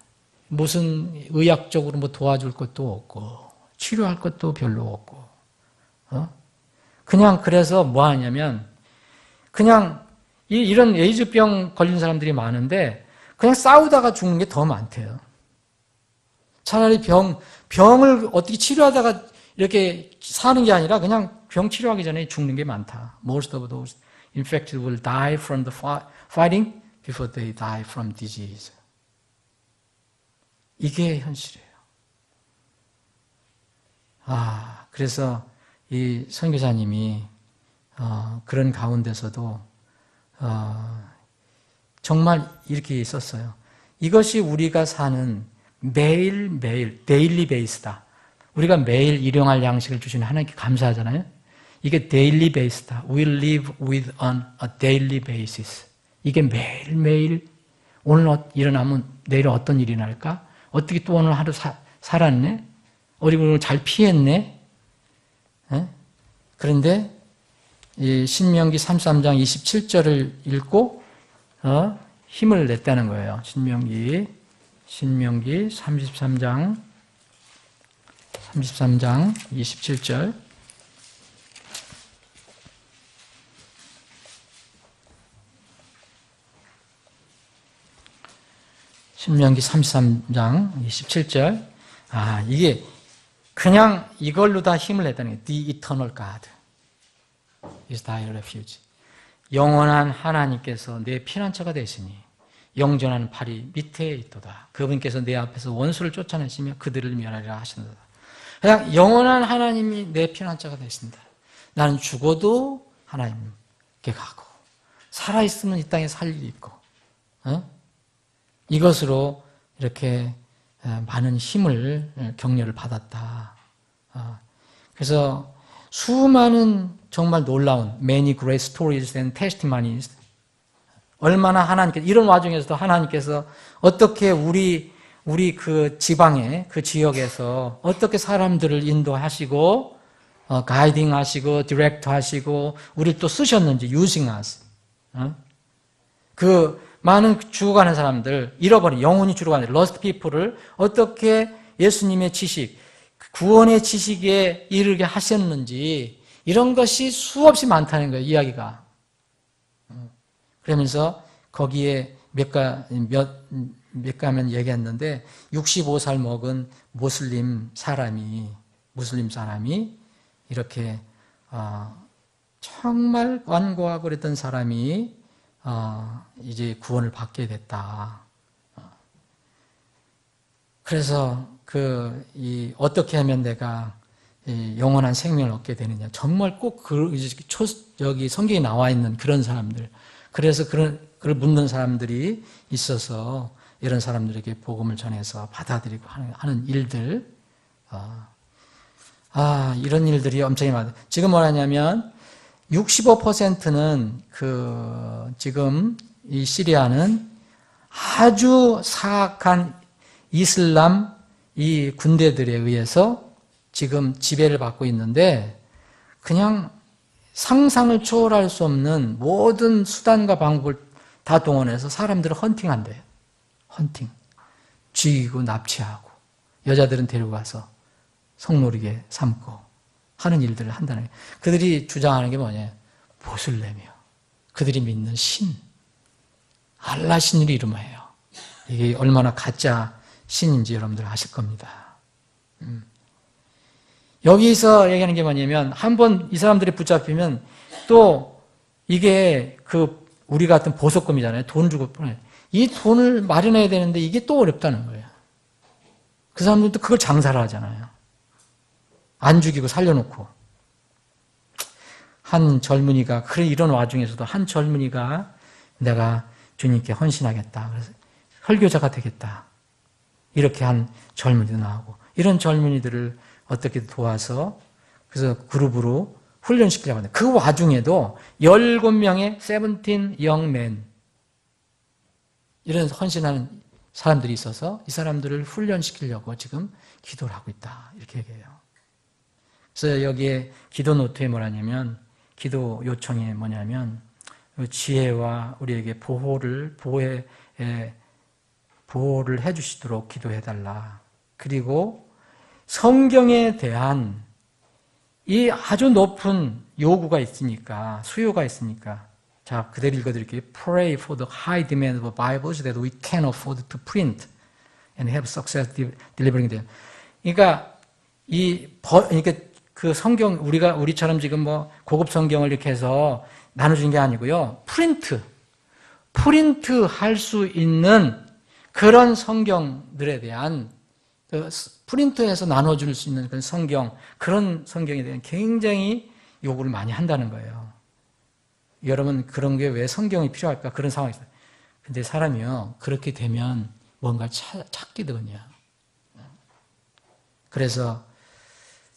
무슨 의학적으로 뭐 도와줄 것도 없고 치료할 것도 별로 없고 그냥 그래서 뭐 하냐면 그냥 이런 에이즈병 걸린 사람들이 많은데 그냥 싸우다가 죽는 게 더 많대요. 차라리 병을 어떻게 치료하다가 이렇게 사는 게 아니라 그냥 병 치료하기 전에 죽는 게 많다. Most of those infected will die from the fighting before they die from disease. 이게 현실이에요. 그래서 이 선교사님이 그런 가운데서도 정말 이렇게 있었어요. 이것이 우리가 사는 매일매일 데일리 베이스다. 우리가 매일 일용할 양식을 주시는 하나님께 감사하잖아요. 이게 데일리 베이스다. We live with on a daily basis. 이게 매일매일 오늘 일어나면 내일 어떤 일이 날까? 어떻게 또 오늘 하루 살았네? 오늘 잘 피했네? 그런데 이 신명기 33장 27절을 읽고 힘을 냈다는 거예요. 신명기 33장 27절 신명기 33장 27절 이게 그냥 이걸로 다 힘을 냈다는 거예요. The eternal God is thy refuge. 영원한 하나님께서 내 피난처가 되시니 영전한 팔이 밑에 있도다. 그분께서 내 앞에서 원수를 쫓아내시며 그들을 멸하리라 하신다. 그냥 영원한 하나님이 내 피난처가 되신다. 나는 죽어도 하나님께 가고 살아있으면 이 땅에 살 일이 있고 이것으로 이렇게 많은 힘을 격려를 받았다. 그래서 수많은 정말 놀라운 many great stories and testimonies 얼마나 하나님께서 이런 와중에서도 하나님께서 어떻게 우리 그 지방에 그 지역에서 어떻게 사람들을 인도하시고 가이딩 하시고 디렉트 하시고 우리를 또 쓰셨는지 using us 그 많은 죽어가는 사람들 잃어버린 영혼이 죽어가는 lost people을 어떻게 예수님의 지식 구원의 지식에 이르게 하셨는지 이런 것이 수없이 많다는 거예요. 이야기가. 그러면서 거기에 몇 가면 얘기했는데 65살 먹은 무슬림 사람이 이렇게 정말 완고하고 그랬던 사람이 이제 구원을 받게 됐다. 그래서 어떻게 하면 내가 영원한 생명을 얻게 되느냐. 정말 꼭 여기 성경에 나와 있는 그런 사람들. 그래서 그걸 묻는 사람들이 있어서 이런 사람들에게 복음을 전해서 받아들이고 하는 일들. 이런 일들이 엄청 많아요. 지금 뭐냐면 65%는 지금 이 시리아는 아주 사악한 이슬람 이 군대들에 의해서 지금 지배를 받고 있는데 그냥 상상을 초월할 수 없는 모든 수단과 방법을 다 동원해서 사람들을 헌팅한대요. 헌팅. 죽이고 납치하고 여자들은 데리고 가서 성노리게 삼고 하는 일들을 한다는 거예요. 그들이 주장하는 게 뭐냐? 모슬렘이요. 그들이 믿는 신. 알라 신을 이름해요. 이게 얼마나 가짜 신인지 여러분들 아실 겁니다. 여기서 얘기하는 게 뭐냐면 한번 이 사람들이 붙잡히면 또 이게 우리 같은 보석금이잖아요. 돈 주고 이 돈을 마련해야 되는데 이게 또 어렵다는 거예요. 그 사람들도 그걸 장사를 하잖아요. 안 죽이고 살려놓고. 한 젊은이가 이런 와중에서도 한 젊은이가 내가 주님께 헌신하겠다. 그래서 설교자가 되겠다. 이렇게 한 젊은이도 나오고 이런 젊은이들을 어떻게 도와서 그래서 그룹으로 훈련시키려고 하는데 그 와중에도 17명의 17 young men 이런 헌신하는 사람들이 있어서 이 사람들을 훈련시키려고 지금 기도를 하고 있다. 이렇게 얘기해요. 그래서 여기에 기도 노트에 뭐라냐면 기도 요청에 뭐냐면 지혜와 우리에게 보호를 해주시도록 기도해달라. 그리고 성경에 대한 이 아주 높은 요구가 있으니까, 수요가 있으니까, 자, 그대로 읽어드릴게요. Pray for the high demand of Bibles that we can afford to print and have success delivering them. 그러니까 그 성경, 우리처럼 지금 뭐 고급 성경을 이렇게 해서 나눠준 게 아니고요. 프린트 할 수 있는 그런 성경들에 대한 프린트해서 나눠줄 수 있는 그런 성경에 대한 굉장히 요구를 많이 한다는 거예요. 여러분, 그런 게 왜 성경이 필요할까? 그런 상황이 있어요. 근데 사람이요, 그렇게 되면 뭔가를 찾기거든요. 그래서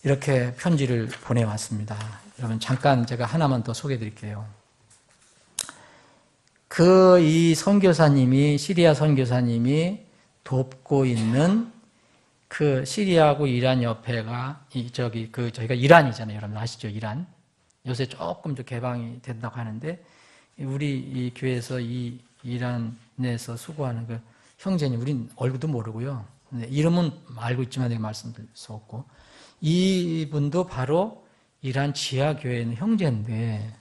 이렇게 편지를 보내왔습니다. 여러분, 잠깐 제가 하나만 더 소개해 드릴게요. 이 선교사님이, 시리아 선교사님이 돕고 있는 그 시리아하고 이란 옆에가 저희가 이란이잖아요. 여러분 아시죠? 이란. 요새 조금 좀 개방이 된다고 하는데 우리 이 교회에서 이 이란에서 수고하는 그 형제님, 우린 얼굴도 모르고요. 이름은 알고 있지만 내가 말씀드릴 수 없고 이분도 바로 이란 지하 교회에 있는 형제인데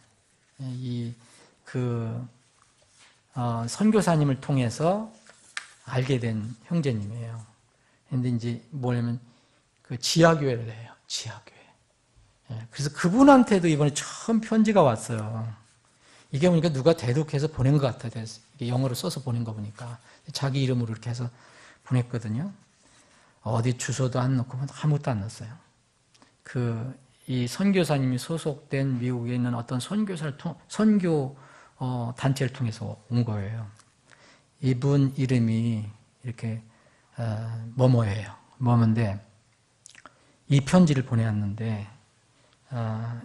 선교사님을 통해서 알게 된 형제님이에요. 근데 이제 뭐냐면 그 지하교회를 해요. 지하교회. 그래서 그분한테도 이번에 처음 편지가 왔어요. 이게 보니까 누가 대독해서 보낸 것 같아요. 영어로 써서 보낸 거 보니까. 자기 이름으로 이렇게 해서 보냈거든요. 어디 주소도 안 넣고 아무것도 안 넣었어요. 이 선교사님이 소속된 미국에 있는 어떤 선교 단체를 통해서 온 거예요. 이분 이름이 이렇게 뭐뭐예요. 뭐뭐인데 이 편지를 보내왔는데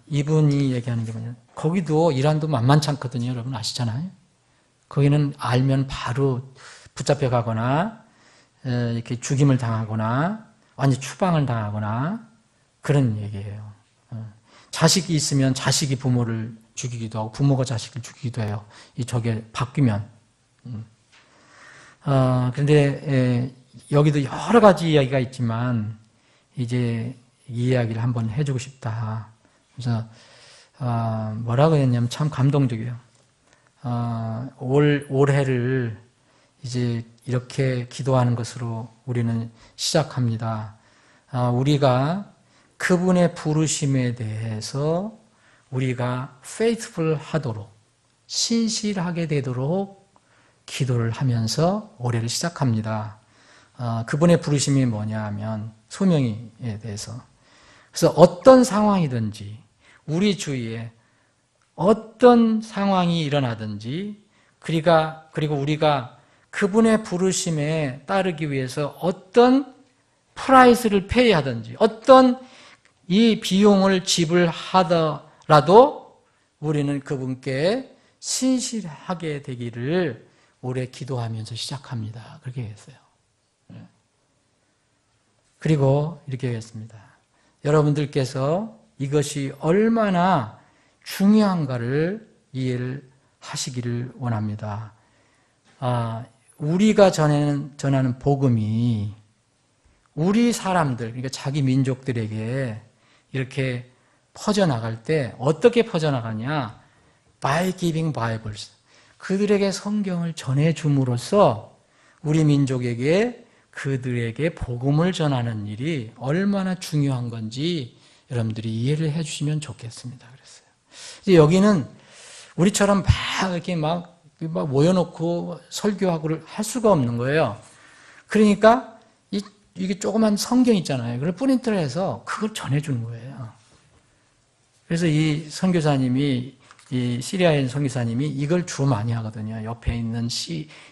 이분이 얘기하는 게 뭐냐면 거기도 이란도 만만치 않거든요. 여러분 아시잖아요. 거기는 알면 바로 붙잡혀 가거나 이렇게 죽임을 당하거나 완전 추방을 당하거나 그런 얘기예요. 자식이 있으면 자식이 부모를 죽이기도 하고 부모가 자식을 죽이기도 해요. 저게 바뀌면. 그런데 여기도 여러 가지 이야기가 있지만 이제 이 이야기를 한번 해주고 싶다. 그래서 뭐라고 했냐면 참 감동적이에요. 올해를 이제 이렇게 기도하는 것으로 우리는 시작합니다. 우리가 그분의 부르심에 대해서 우리가 faithful 하도록 신실하게 되도록 기도를 하면서 올해를 시작합니다. 그분의 부르심이 뭐냐 하면 소명에 대해서. 그래서 어떤 상황이든지 우리 주위에 어떤 상황이 일어나든지 그리고 우리가 그분의 부르심에 따르기 위해서 어떤 프라이스를 페이하든지 어떤 이 비용을 지불하더라도 우리는 그분께 신실하게 되기를 올해 기도하면서 시작합니다. 그렇게 했어요. 그리고 이렇게 했습니다. 여러분들께서 이것이 얼마나 중요한가를 이해를 하시기를 원합니다. 우리가 전하는 복음이 우리 사람들, 그러니까 자기 민족들에게 이렇게 퍼져나갈 때 어떻게 퍼져나가냐? By giving Bibles. 그들에게 성경을 전해줌으로써 우리 민족에게 그들에게 복음을 전하는 일이 얼마나 중요한 건지 여러분들이 이해를 해주시면 좋겠습니다. 그랬어요. 이제 여기는 우리처럼 막 모여놓고 설교하고 할 수가 없는 거예요. 그러니까 이게 조그만 성경 있잖아요. 그걸 프린트를 해서 그걸 전해주는 거예요. 그래서 이 선교사님이, 이 시리아에 있는 선교사님이 이걸 주로 많이 하거든요. 옆에 있는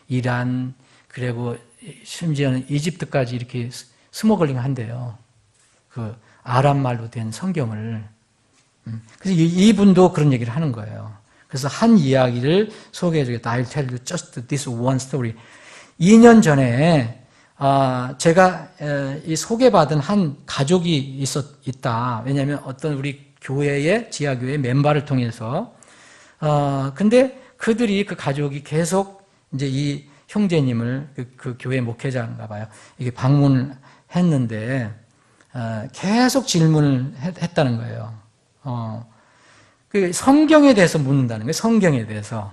이란, 그리고 심지어는 이집트까지 이렇게 스머글링 한대요. 그 아랍 말로 된 성경을. 그래서 이분도 그런 얘기를 하는 거예요. 그래서 한 이야기를 소개해 주겠다. I'll tell you just this one story. 2년 전에 제가 이 소개받은 한 가족이 있다. 왜냐하면 어떤 우리 교회의 지하교회 멤버를 통해서 근데 그들이 그 가족이 계속 이제 이 형제님을 그 교회 목회자인가 봐요. 이게 방문을 했는데 계속 질문을 했다는 거예요. 그 성경에 대해서 묻는다는 거예요. 성경에 대해서.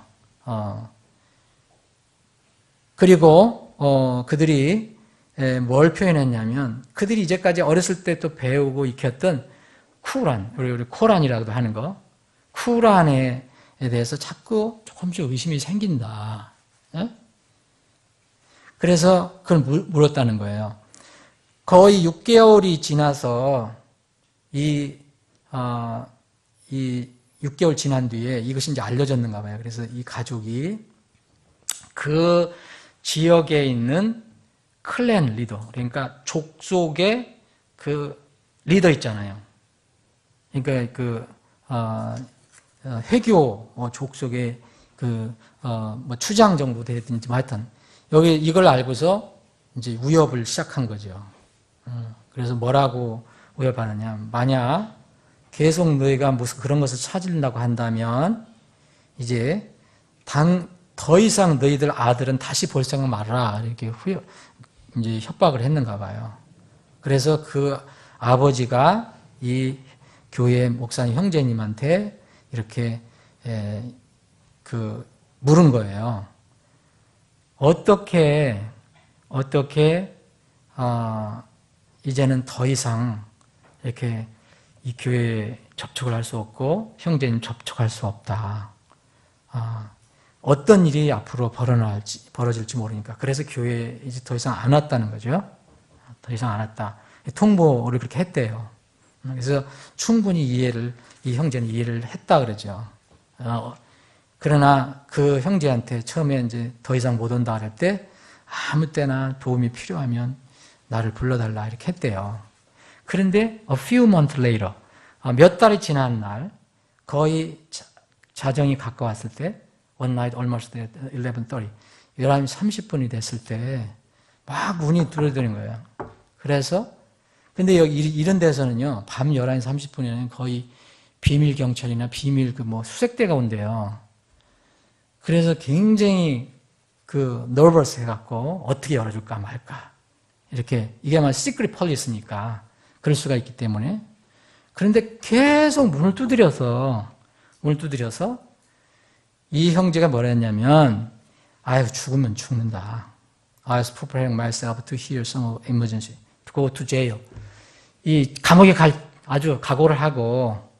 그리고 그들이 뭘 표현했냐면 그들이 이제까지 어렸을 때 또 배우고 익혔던 쿠란, 우리 코란이라고도 하는 거, 쿠란에 대해서 자꾸 조금씩 의심이 생긴다. 그래서 그걸 물었다는 거예요. 거의 6개월이 지나서 이 6개월 지난 뒤에 이것이 이제 알려졌는가 봐요. 그래서 이 가족이 그 지역에 있는 클랜 리더, 그러니까 족속의 그 리더 있잖아요. 그러니까 그 회교 족속의 그 뭐 추장 정도 되든지 뭐 하여튼 여기 이걸 알고서 이제 위협을 시작한 거죠. 그래서 뭐라고 위협하느냐? 만약 계속 너희가 무슨 그런 것을 찾으려고 한다면 이제 더 이상 너희들 아들은 다시 볼 생각 말아라 이렇게 이제 협박을 했는가 봐요. 그래서 그 아버지가 이 교회 목사님 형제님한테 이렇게 물은 거예요. 어떻게 이제는 더 이상 이렇게 이 교회에 접촉을 할 수 없고 형제님 접촉할 수 없다. 어떤 일이 앞으로 벌어질지 모르니까. 그래서 교회에 이제 더 이상 안 왔다는 거죠. 더 이상 안 왔다. 통보를 그렇게 했대요. 그래서 충분히 이 형제는 이해를 했다 그러죠. 그러나 그 형제한테 처음에 이제 더 이상 못 온다 할 때 아무 때나 도움이 필요하면 나를 불러달라 이렇게 했대요. 그런데 a few months later, 몇 달이 지난 날 거의 자정이 가까웠을 때 one night almost at 11:30, 11시 30분이 됐을 때 막 문이 두드러지는 거예요. 그래서 근데 여기 이런 데서는요, 밤 11시 30분에는 거의 비밀 경찰이나 비밀 수색대가 온대요. 그래서 굉장히 nervous 해갖고 어떻게 열어줄까 말까. 이렇게, 이게 아마 시크릿 폴리스니까 그럴 수가 있기 때문에. 그런데 계속 문을 두드려서 이 형제가 뭐라 했냐면, 아유, 죽으면 죽는다. I was preparing myself to hear some emergency, to go to jail. 이 감옥에 아주 각오를 하고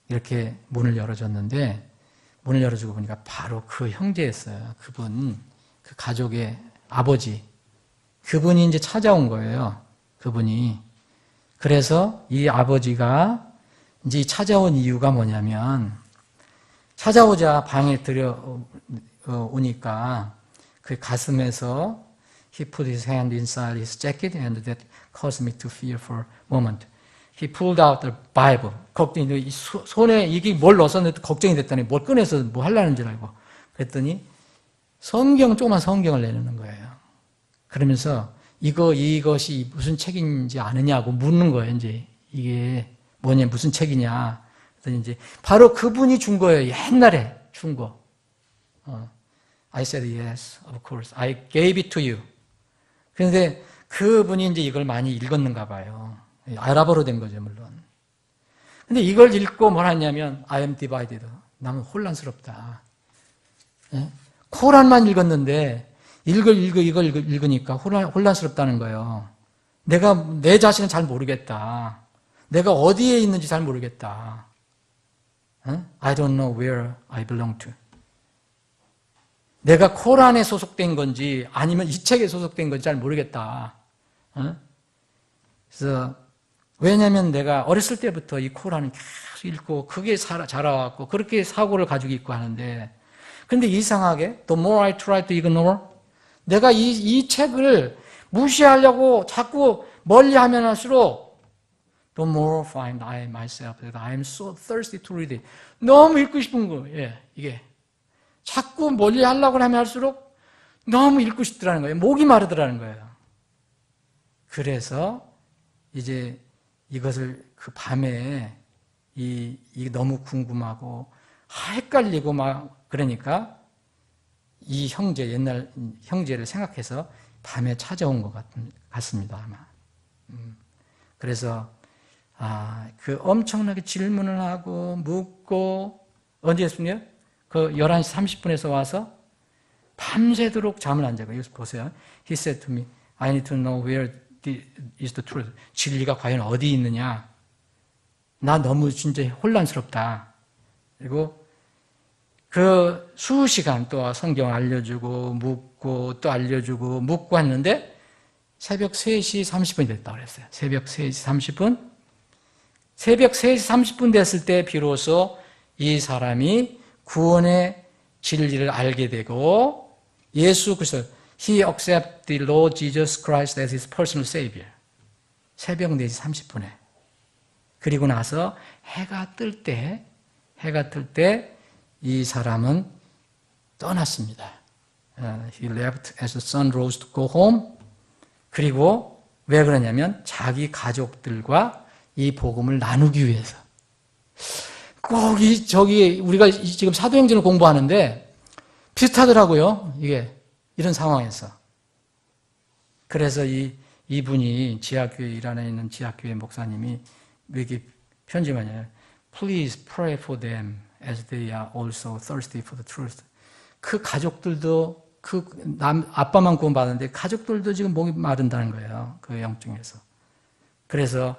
이렇게 문을 열어줬는데, 문을 열어주고 보니까 바로 그 형제였어요. 그분, 그 가족의 아버지. 그분이 이제 찾아온 거예요. 그분이. 그래서 이 아버지가 이제 찾아온 이유가 뭐냐면, 찾아오자 방에 오니까 그 가슴에서 he put his hand inside his jacket and that caused me to fear for a moment. He pulled out the Bible. 손에 이게 뭘 넣었었는데 걱정이 됐더니 뭘 꺼내서 뭐 하려는 줄 알고. 그랬더니 조그만 성경을 내놓는 거예요. 그러면서 이것이 무슨 책인지 아느냐고 묻는 거예요. 이제 이게 뭐냐, 무슨 책이냐. 그랬더니 이제 바로 그분이 준 거예요. 옛날에 준 거. I said yes, of course. I gave it to you. 그런데 그분이 이제 이걸 많이 읽었는가 봐요. 아랍어로 된 거죠, 물론. 근데 이걸 읽고 뭘 하냐면, I am divided. 나는 혼란스럽다. 예? 코란만 읽었는데, 이걸 읽으니까 혼란스럽다는 거예요. 내 자신은 잘 모르겠다. 내가 어디에 있는지 잘 모르겠다. I don't know where I belong to. 내가 코란에 소속된 건지 아니면 이 책에 소속된 건지 잘 모르겠다. 그래서 왜냐하면 내가 어렸을 때부터 이 코란을 계속 읽고 그게 자라왔고 그렇게 사고를 가지고 있고 하는데, 근데 이상하게 the more I try to ignore, 내가 이 책을 무시하려고 자꾸 멀리하면 할수록 the more find I myself that I am so thirsty to read it. 너무 읽고 싶은 거예요. 이게 자꾸 멀리하려고 하면 할수록 너무 읽고 싶더라는 거예요. 목이 마르더라는 거예요. 그래서 이제 이것을 그 밤에 이게 너무 궁금하고 헷갈리고 막 그러니까 이 옛날 형제를 생각해서 밤에 찾아온 것 같습니다, 아마. 그래서 그 엄청나게 질문을 하고 묻고 언제였습니까? 그 11시 30분에서 와서 밤새도록 잠을 안 자고, 여기서 보세요. He said to me, I need to know where is the truth. 진리가 과연 어디 있느냐. 나 너무 진짜 혼란스럽다. 그리고 그 수시간 또 성경 알려주고 묻고 또 알려주고 묻고 했는데 새벽 3시 30분이 됐다고 그랬어요. 새벽 3시 30분? 새벽 3시 30분 됐을 때 비로소 이 사람이 구원의 진리를 알게 되고 예수 그리스도 He accepted the Lord Jesus Christ as his personal savior. 새벽 4시 30분에. 그리고 나서 해가 뜰 때 이 사람은 떠났습니다. He left as the sun rose to go home. 그리고 왜 그러냐면 자기 가족들과 이 복음을 나누기 위해서. 꼭 우리가 지금 사도행전을 공부하는데 비슷하더라고요. 이게 이런 상황에서. 그래서 이분이 지하교회 일하는 있는 지하교회 목사님이 왜 이렇게 편지하냐? Please pray for them as they are also thirsty for the truth. 그 가족들도 아빠만 구원받았는데 가족들도 지금 목이 마른다는 거예요. 그 영적에서. 그래서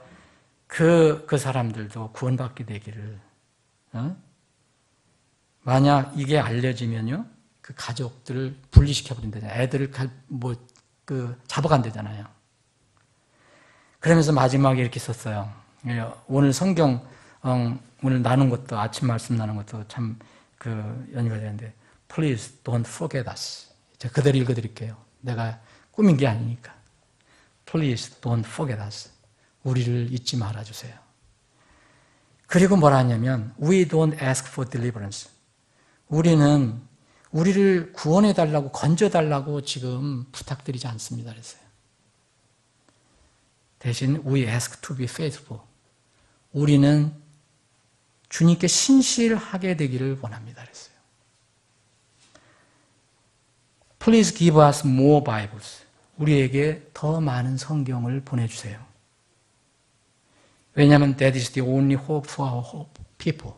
그 사람들도 구원받게 되기를. 만약 이게 알려지면요, 그 가족들을 분리시켜버린다잖아요. 애들을 잡아간다잖아요. 그러면서 마지막에 이렇게 썼어요. 오늘 성경 오늘 나눈 것도 아침 말씀 나눈 것도 참 연결이 되는데 Please don't forget us. 제가 그대로 읽어드릴게요. 내가 꾸민 게 아니니까. Please don't forget us. 우리를 잊지 말아주세요. 그리고 뭐라 하냐면 We don't ask for deliverance. 우리는 우리를 구원해달라고 건져달라고 지금 부탁드리지 않습니다. 그랬어요. 대신 We ask to be faithful. 우리는 주님께 신실하게 되기를 원합니다. 그랬어요. Please give us more Bibles. 우리에게 더 많은 성경을 보내주세요. 왜냐하면 that is the only hope for our people.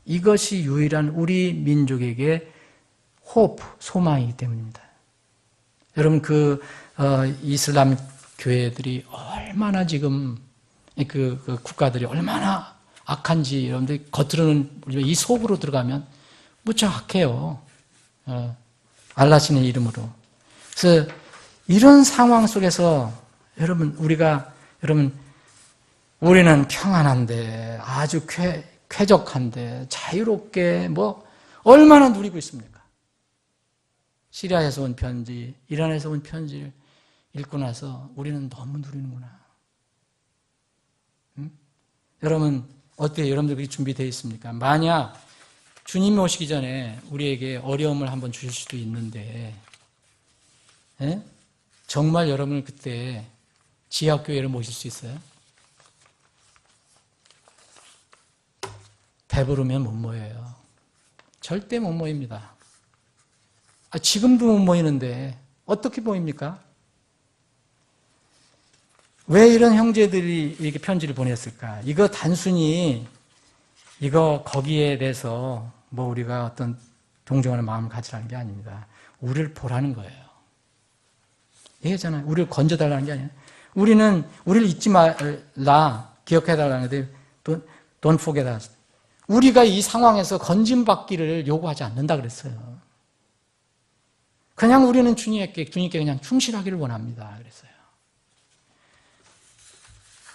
이것이 유일한 우리 민족에게 hope, 소망이기 때문입니다. 여러분 이슬람 교회들이 얼마나 지금 그 국가들이 얼마나 악한지 여러분들 겉으로는 이 속으로 들어가면 무척 악해요. 알라신의 이름으로. 그래서 이런 상황 속에서 우리는 평안한데 아주 쾌적한데 자유롭게 얼마나 누리고 있습니까? 시리아에서 온 편지, 이란에서 온 편지를 읽고 나서 우리는 너무 누리는구나. 응? 여러분 어때요? 여러분들 그게 준비되어 있습니까? 만약 주님이 오시기 전에 우리에게 어려움을 한번 주실 수도 있는데 정말 여러분을 그때 지하교회를 모실 수 있어요? 배부르면 못 모여요. 절대 못 모입니다. 지금도 못 모이는데 어떻게 모입니까? 왜 이런 형제들이 이렇게 편지를 보냈을까? 이거 단순히 거기에 대해서 우리가 어떤 동정하는 마음을 가지라는 게 아닙니다. 우리를 보라는 거예요. 얘기했잖아요. 우리를 건져달라는 게 아니에요. 우리를 잊지 말라, 기억해달라는 게 don't forget us. 우리가 이 상황에서 건짐받기를 요구하지 않는다 그랬어요. 그냥 우리는 주님께 그냥 충실하기를 원합니다. 그랬어요.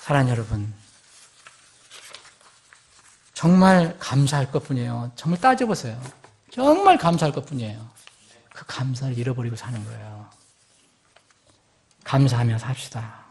사랑하는 여러분, 정말 감사할 것뿐이에요. 정말 따져보세요. 정말 감사할 것뿐이에요. 그 감사를 잃어버리고 사는 거예요. 감사하며 삽시다.